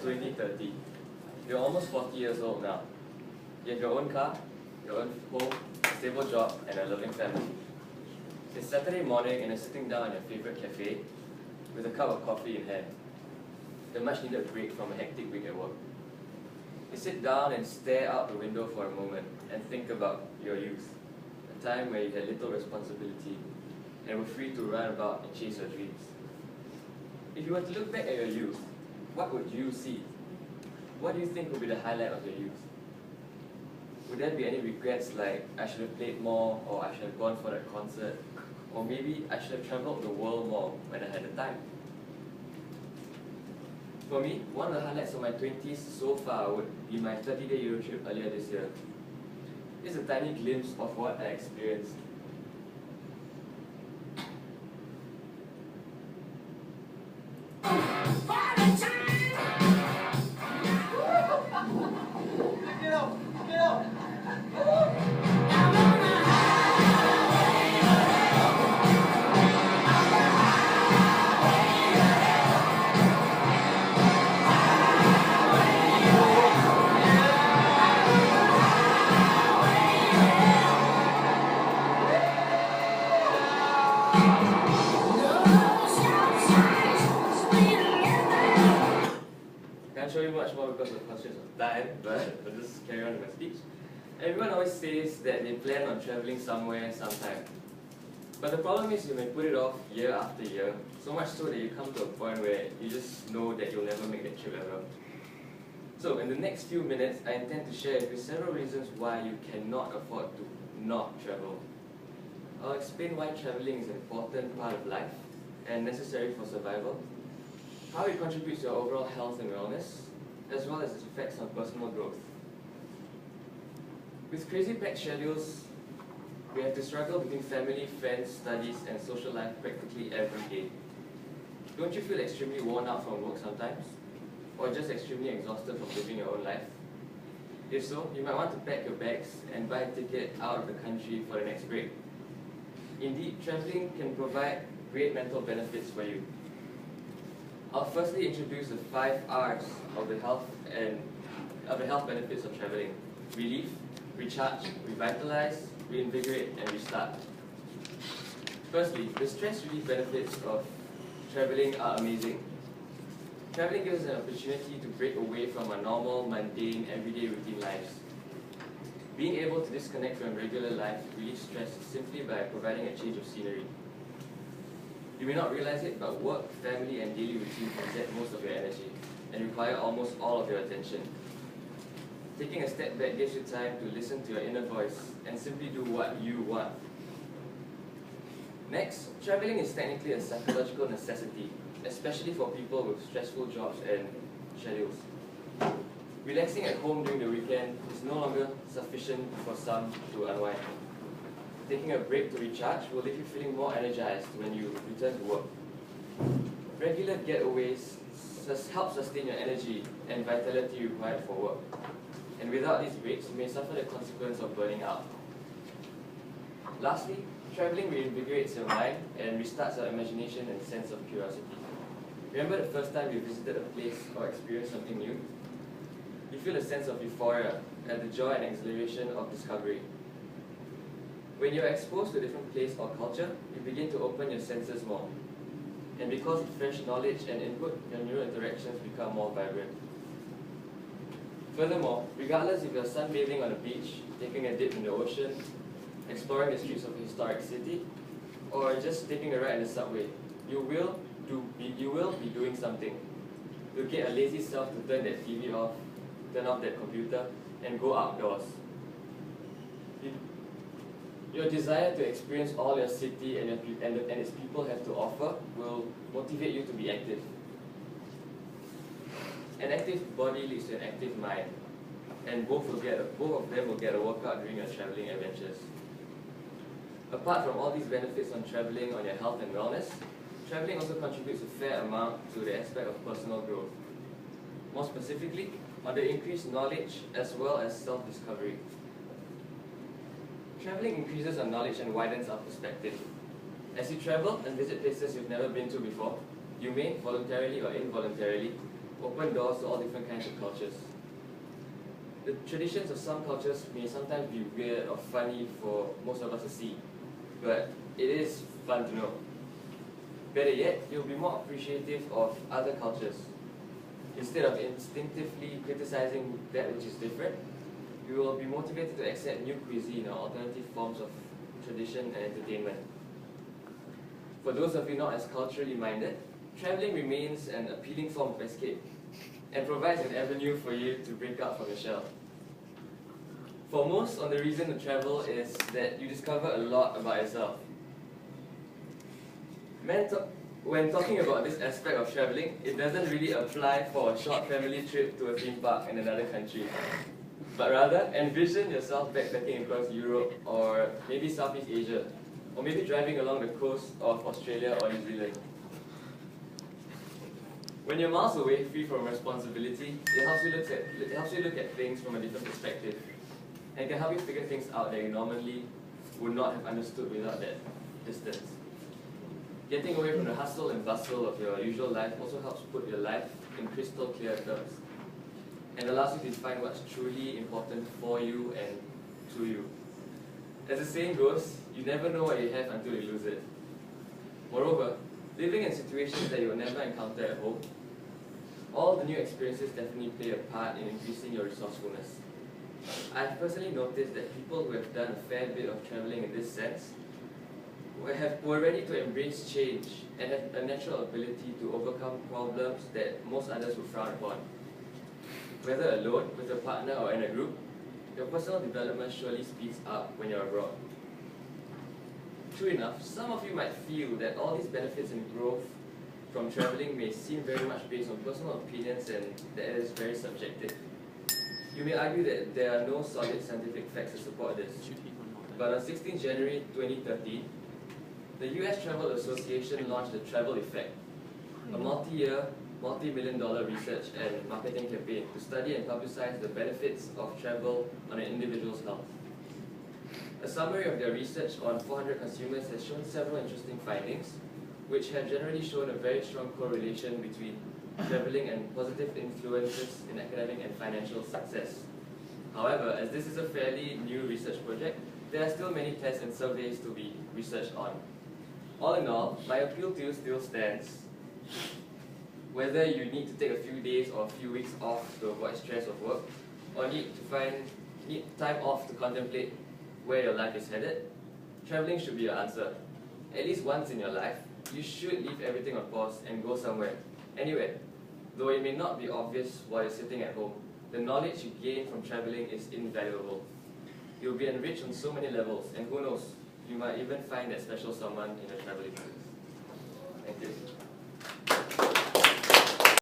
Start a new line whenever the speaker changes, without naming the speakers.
2030. You're almost 40 years old now. You have your own car, your own home, a stable job, and a loving family. It's Saturday morning and you're sitting down in your favorite cafe with a cup of coffee in hand. The much needed break from a hectic week at work. You sit down and stare out the window for a moment and think about your youth, a time where you had little responsibility and were free to run about and chase your dreams. If you were to look back at your youth, what would you see? What do you think would be the highlight of your youth? Would there be any regrets like, I should have played more, or I should have gone for that concert, or maybe I should have travelled the world more when I had the time? For me, one of the highlights of my 20s so far would be my 30-day Euro trip earlier this year. It's a tiny glimpse of what I experienced. Can't show you much more because of constraints of time, but I'll just carry on with my speech. Everyone always says that they plan on travelling somewhere sometime. But the problem is you may put it off year after year, so much so that you come to a point where you just know that you'll never make that trip ever. So in the next few minutes, I intend to share with you several reasons why you cannot afford to not travel. I'll explain why travelling is an important part of life and necessary for survival, how it contributes to your overall health and wellness, as well as its effects on personal growth. With crazy packed schedules, we have to struggle between family, friends, studies, and social life practically every day. Don't you feel extremely worn out from work sometimes? Or just extremely exhausted from living your own life? If so, you might want to pack your bags and buy a ticket out of the country for the next break. Indeed, travelling can provide great mental benefits for you. I'll firstly introduce the 5 R's of the health benefits of travelling: relief, recharge, revitalize, reinvigorate, and restart. Firstly, the stress relief benefits of travelling are amazing. Travelling gives us an opportunity to break away from our normal, mundane, everyday routine lives. Being able to disconnect from regular life relieves stress simply by providing a change of scenery. You may not realize it, but work, family, and daily routine consume most of your energy and require almost all of your attention. Taking a step back gives you time to listen to your inner voice and simply do what you want. Next, travelling is technically a psychological necessity, especially for people with stressful jobs and schedules. Relaxing at home during the weekend is no longer sufficient for some to unwind. Taking a break to recharge will leave you feeling more energized when you return to work. Regular getaways help sustain your energy and vitality required for work. And without these breaks, you may suffer the consequence of burning out. Lastly, travelling reinvigorates your mind and restarts your imagination and sense of curiosity. Remember the first time you visited a place or experienced something new? You feel a sense of euphoria at the joy and exhilaration of discovery. When you are exposed to a different place or culture, you begin to open your senses more. And because of fresh knowledge and input, your neural interactions become more vibrant. Furthermore, regardless if you are sunbathing on a beach, taking a dip in the ocean, exploring the streets of a historic city, or just taking a ride in the subway, you will be doing something. You'll get a lazy self to turn that TV off, turn off that computer, and go outdoors. Your desire to experience all your city and its people have to offer will motivate you to be active. An active body leads to an active mind, and both of them will get a workout during your travelling adventures. Apart from all these benefits on travelling on your health and wellness, travelling also contributes a fair amount to the aspect of personal growth. More specifically, on the increased knowledge as well as self-discovery. Travelling increases our knowledge and widens our perspective. As you travel and visit places you've never been to before, you may, voluntarily or involuntarily, open doors to all different kinds of cultures. The traditions of some cultures may sometimes be weird or funny for most of us to see, but it is fun to know. Better yet, you'll be more appreciative of other cultures. Instead of instinctively criticizing that which is different, you will be motivated to accept new cuisine or alternative forms of tradition and entertainment. For those of you not as culturally minded, traveling remains an appealing form of escape and provides an avenue for you to break out from your shell. For most, the reason to travel is that you discover a lot about yourself. When talking about this aspect of traveling, it doesn't really apply for a short family trip to a theme park in another country, but rather envision yourself backpacking across Europe or maybe Southeast Asia, or maybe driving along the coast of Australia or New Zealand. When you're miles away, free from responsibility, it helps you look at things from a different perspective, and can help you figure things out that you normally would not have understood without that distance. Getting away from the hustle and bustle of your usual life also helps put your life in crystal clear terms, and allows you to define what's truly important for you and to you. As the saying goes, you never know what you have until you lose it. Moreover, living in situations that you will never encounter at home, all the new experiences definitely play a part in increasing your resourcefulness. I've personally noticed that people who have done a fair bit of traveling in this sense were ready to embrace change and have a natural ability to overcome problems that most others would frown upon. Whether alone, with a partner, or in a group, your personal development surely speeds up when you're abroad. True enough, some of you might feel that all these benefits and growth from traveling may seem very much based on personal opinions and that it is very subjective. You may argue that there are no solid scientific facts to support this. But on 16 January 2013, the US Travel Association launched the Travel Effect, a multi-year, multi-million-dollar research and marketing campaign to study and publicize the benefits of travel on an individual's health. A summary of their research on 400 consumers has shown several interesting findings, which have generally shown a very strong correlation between traveling and positive influences in academic and financial success. However, as this is a fairly new research project, there are still many tests and surveys to be researched on. All in all, my appeal to you still stands. Whether you need to take a few days or a few weeks off to avoid stress of work, or need time off to contemplate where your life is headed, traveling should be your answer. At least once in your life, you should leave everything on pause and go somewhere, anywhere. Though it may not be obvious while you're sitting at home, the knowledge you gain from traveling is invaluable. You'll be enriched on so many levels, and who knows, you might even find that special someone in the travel experience.